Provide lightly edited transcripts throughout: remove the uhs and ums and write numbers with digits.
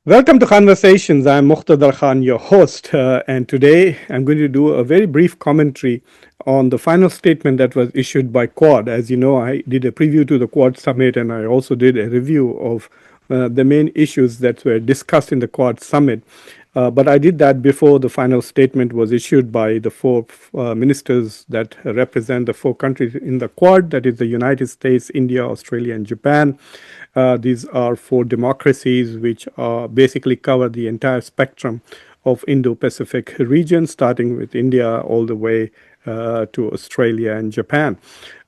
Welcome to Conversations. I'm Muqtadar Khan, your host, and today I'm going to do a very brief commentary on the final statement that was issued by Quad. As you know, I did a preview to the Quad summit, and I also did a review of the main issues that were discussed in the Quad summit. But I did that before the final statement was issued by the four ministers that represent the four countries in the Quad, that is the United States, India, Australia, and Japan. These are four democracies which basically cover the entire spectrum of Indo-Pacific region, starting with India all the way to Australia and Japan.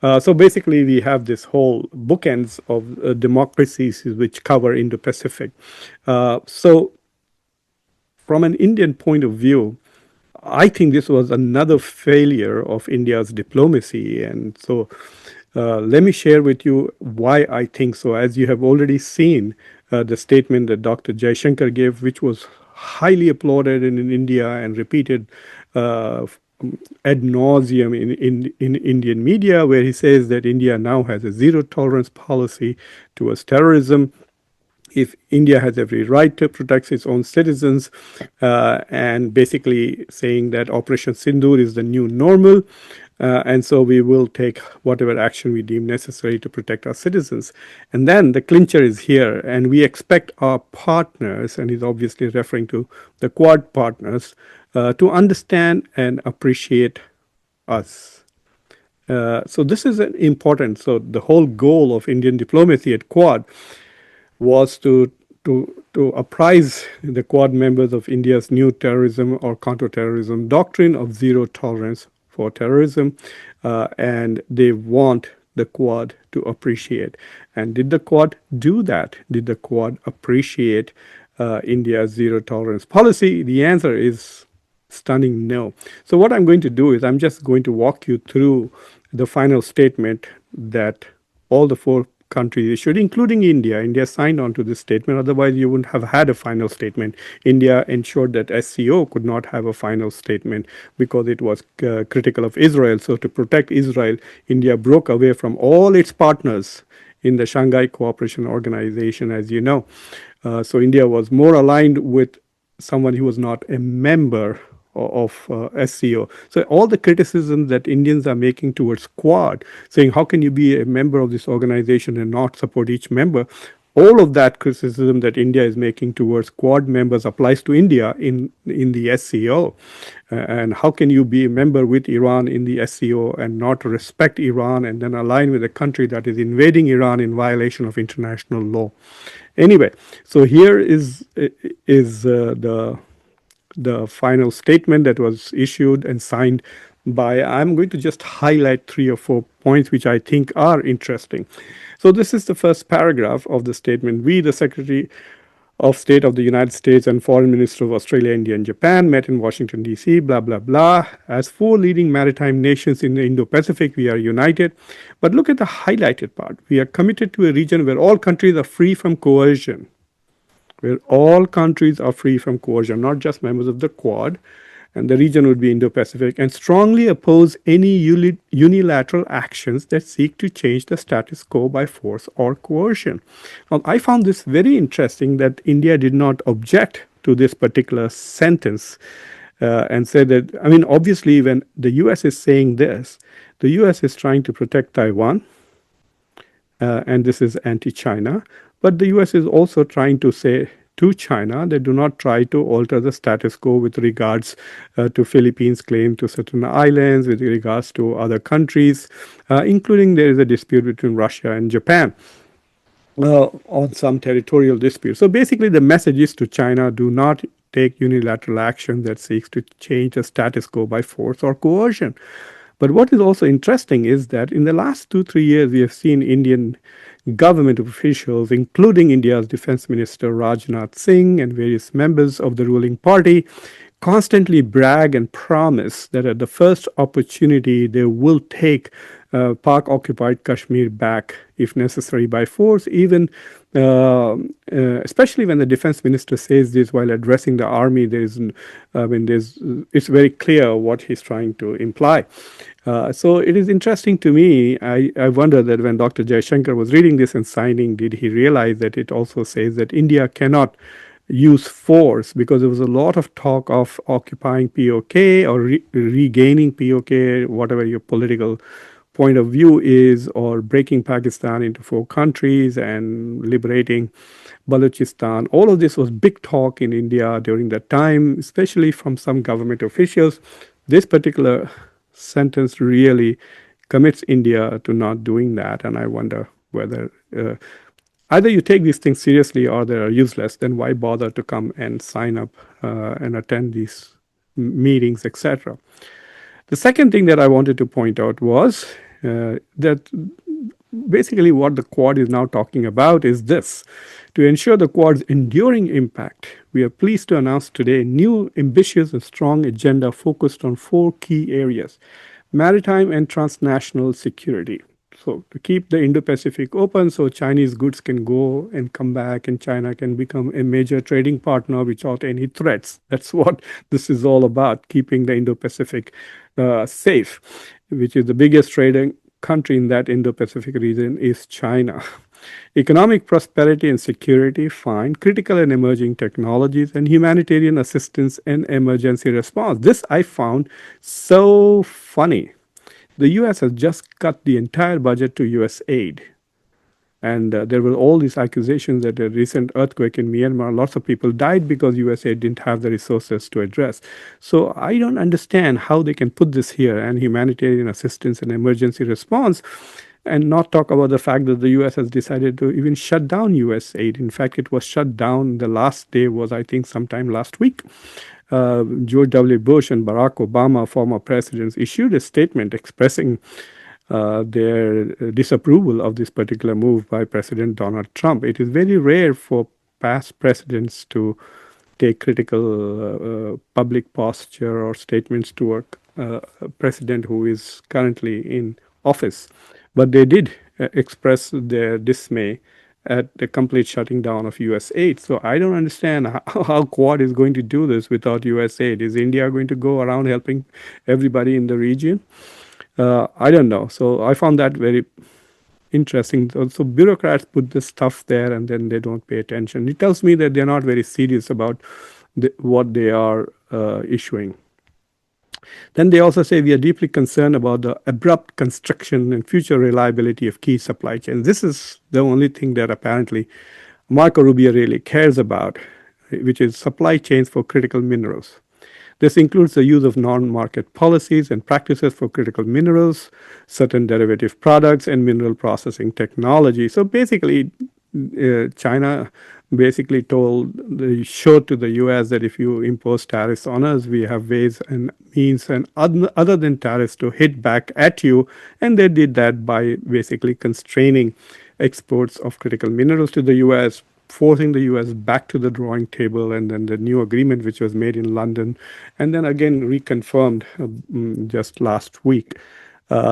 So basically, we have this whole bookends of democracies which cover Indo-Pacific. So from an Indian point of view, I think this was another failure of India's diplomacy. And so let me share with you why I think so. As you have already seen the statement that Dr. Jaishankar gave, which was highly applauded in India and repeated ad nauseum in Indian media, where he says that India now has a zero tolerance policy towards terrorism. If India has every right to protect its own citizens, and basically saying that Operation Sindoor is the new normal, and so we will take whatever action we deem necessary to protect our citizens. And then the clincher is here, and we expect our partners, and he's obviously referring to the Quad partners, to understand and appreciate us. So this is important. So the whole goal of Indian diplomacy at Quad was to apprise the Quad members of India's new terrorism or counterterrorism doctrine of zero tolerance for terrorism, and they want the Quad to appreciate. And did the Quad do that? Did the Quad appreciate India's zero tolerance policy? The answer is stunning no. So what I'm going to do is I'm just going to walk you through the final statement that all the four countries issued, including India. India signed on to this statement. Otherwise, you wouldn't have had a final statement. India ensured that SCO could not have a final statement because it was critical of Israel. So to protect Israel, India broke away from all its partners in the Shanghai Cooperation Organization, as you know. So India was more aligned with someone who was not a member of SCO. So all the criticism that Indians are making towards Quad, saying how can you be a member of this organization and not support each member, all of that criticism that India is making towards Quad members applies to India in the SCO. And how can you be a member with Iran in the SCO and not respect Iran and then align with a country that is invading Iran in violation of international law? Anyway, so here is the final statement that was issued and signed by, I'm going to just highlight 3 or 4 points which I think are interesting. So this is the first paragraph of the statement. We, the Secretary of State of the United States and Foreign Minister of Australia, India, and Japan, met in Washington, D.C., blah, blah, blah. As 4 leading maritime nations in the Indo-Pacific, we are united. But look at the highlighted part. We are committed to a region where all countries are free from coercion. Where all countries are free from coercion, not just members of the Quad, and the region would be Indo-Pacific, and strongly oppose any unilateral actions that seek to change the status quo by force or coercion. Now, I found this very interesting that India did not object to this particular sentence and said that, I mean, obviously, when the US is saying this, the US is trying to protect Taiwan, and this is anti-China. But the US is also trying to say to China that do not try to alter the status quo with regards to Philippines' claim to certain islands, with regards to other countries, including there is a dispute between Russia and Japan on some territorial dispute. So basically the message is to China, do not take unilateral action that seeks to change the status quo by force or coercion. But what is also interesting is that in the last 2-3 years, we have seen Indian government officials, including India's Defense Minister Rajnath Singh and various members of the ruling party, constantly brag and promise that at the first opportunity they will take Pak-occupied Kashmir back, if necessary, by force, even especially when the defense minister says this while addressing the army. It's very clear what he's trying to imply. So it is interesting to me. I wonder that when Dr. Jaishankar was reading this and signing, did he realize that it also says that India cannot use force, because there was a lot of talk of occupying POK or regaining POK, whatever your political point of view is, or breaking Pakistan into 4 countries and liberating Balochistan. All of this was big talk in India during that time, especially from some government officials. This particular sentence really commits India to not doing that, and I wonder whether either you take these things seriously or they are useless. Then why bother to come and sign up and attend these meetings, etc. The second thing that I wanted to point out was that basically what the Quad is now talking about is this. To ensure the Quad's enduring impact, we are pleased to announce today a new, ambitious, and strong agenda focused on 4 key areas: maritime and transnational security. So to keep the Indo-Pacific open so Chinese goods can go and come back and China can become a major trading partner without any threats. That's what this is all about, keeping the Indo-Pacific safe, which is the biggest trading country in that Indo-Pacific region is China. Economic prosperity and security, fine. Critical and emerging technologies, and humanitarian assistance and emergency response. This I found so funny. The US has just cut the entire budget to US aid. And there were all these accusations that a recent earthquake in Myanmar, lots of people died because USA didn't have the resources to address. So I don't understand how they can put this here and humanitarian assistance and emergency response and not talk about the fact that the US has decided to even shut down US aid. In fact, it was shut down. The last day was, I think, sometime last week. George W. Bush and Barack Obama, former presidents, issued a statement expressing their disapproval of this particular move by President Donald Trump. It is very rare for past presidents to take critical public posture or statements toward a president who is currently in office. But they did express their dismay at the complete shutting down of US aid. So I don't understand how Quad is going to do this without US aid. Is India going to go around helping everybody in the region? I don't know. So I found that very interesting. So bureaucrats put this stuff there and then they don't pay attention. It tells me that they're not very serious about what they are issuing. Then they also say we are deeply concerned about the abrupt construction and future reliability of key supply chains. This is the only thing that apparently Marco Rubio really cares about, which is supply chains for critical minerals. This includes the use of non-market policies and practices for critical minerals, certain derivative products, and mineral processing technology. So basically, China basically showed to the US that if you impose tariffs on us, we have ways and means and other than tariffs to hit back at you. And they did that by basically constraining exports of critical minerals to the US, forcing the US back to the drawing table, and then the new agreement which was made in London, and then again reconfirmed just last week.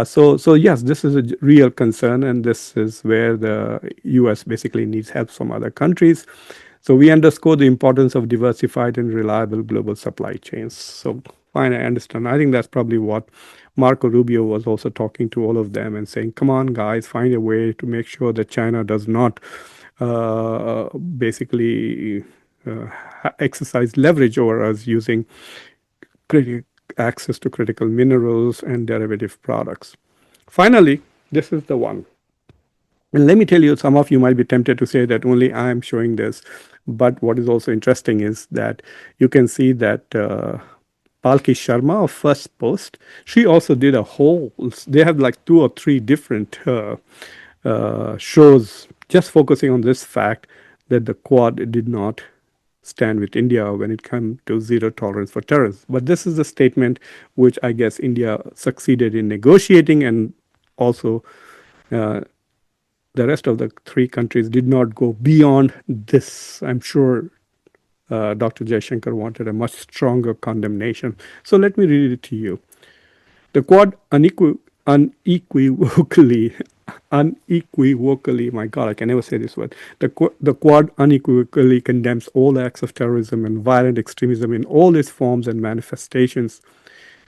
So yes, this is a real concern, and this is where the US basically needs help from other countries. So we underscore the importance of diversified and reliable global supply chains. So fine, I understand. I think that's probably what Marco Rubio was also talking to all of them and saying, come on, guys, find a way to make sure that China does not basically exercise leverage over us using access to critical minerals and derivative products. Finally, this is the one. And let me tell you, some of you might be tempted to say that only I am showing this. But what is also interesting is that you can see that Palki Sharma of First Post, she also did a whole, they have like 2 or 3 different shows just focusing on this fact that the Quad did not stand with India when it came to zero tolerance for terrorism. But this is the statement which I guess India succeeded in negotiating, and also the rest of the 3 countries did not go beyond this. I'm sure Dr. Jaishankar wanted a much stronger condemnation. So let me read it to you. The Quad unequivocally, my God, I can never say this word. The Quad unequivocally condemns all acts of terrorism and violent extremism in all its forms and manifestations,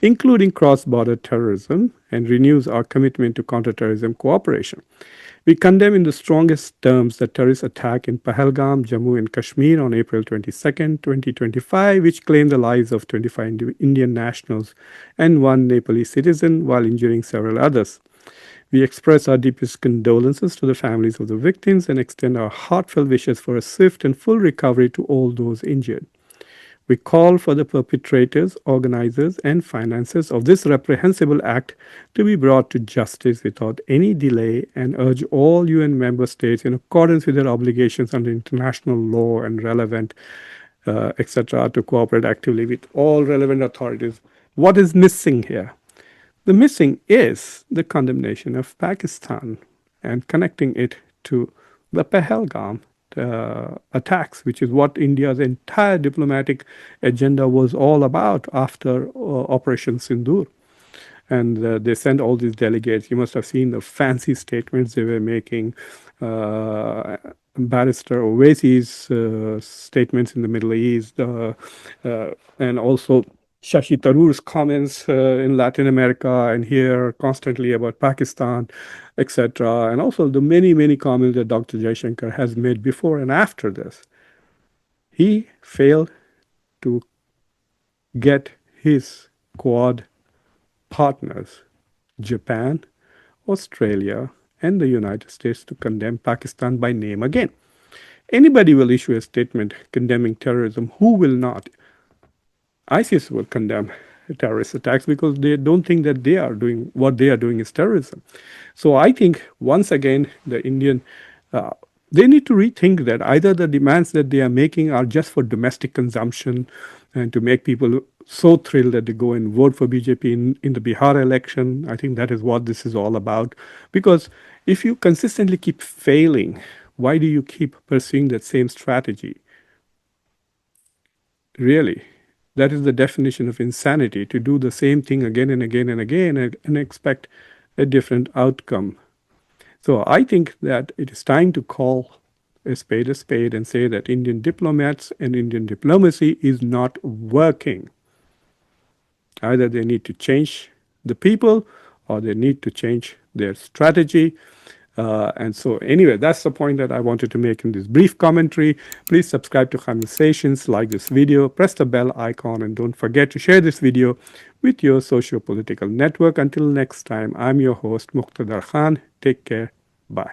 including cross-border terrorism, and renews our commitment to counterterrorism cooperation. We condemn in the strongest terms the terrorist attack in Pahalgam, Jammu and Kashmir on April 22nd, 2025, which claimed the lives of 25 Indian nationals and one Nepalese citizen while injuring several others. We express our deepest condolences to the families of the victims and extend our heartfelt wishes for a swift and full recovery to all those injured. We call for the perpetrators, organizers, and financiers of this reprehensible act to be brought to justice without any delay and urge all UN member states, in accordance with their obligations under international law and relevant, etc., to cooperate actively with all relevant authorities. What is missing here? The missing is the condemnation of Pakistan and connecting it to the Pahalgam attacks, which is what India's entire diplomatic agenda was all about after Operation Sindoor. And they sent all these delegates. You must have seen the fancy statements they were making. Barrister Owaisi's statements in the Middle East, and also Shashi Tharoor's comments in Latin America and here constantly about Pakistan, etc. And also the many, many comments that Dr. Jaishankar has made before and after this. He failed to get his Quad partners, Japan, Australia, and the United States, to condemn Pakistan by name again. Anybody will issue a statement condemning terrorism. Who will not? ISIS will condemn terrorist attacks because they don't think that they are doing what they are doing is terrorism. So I think once again the Indian they need to rethink that either the demands that they are making are just for domestic consumption and to make people so thrilled that they go and vote for BJP in the Bihar election. I think that is what this is all about. Because if you consistently keep failing, why do you keep pursuing that same strategy? Really, that is the definition of insanity, to do the same thing again and again and again and expect a different outcome. So I think that it is time to call a spade and say that Indian diplomats and Indian diplomacy is not working. Either they need to change the people or they need to change their strategy. And so anyway, that's the point that I wanted to make in this brief commentary. Please subscribe to Conversations, like this video, press the bell icon, and don't forget to share this video with your socio-political network. Until next time, I'm your host, Muqtadar Khan. Take care. Bye.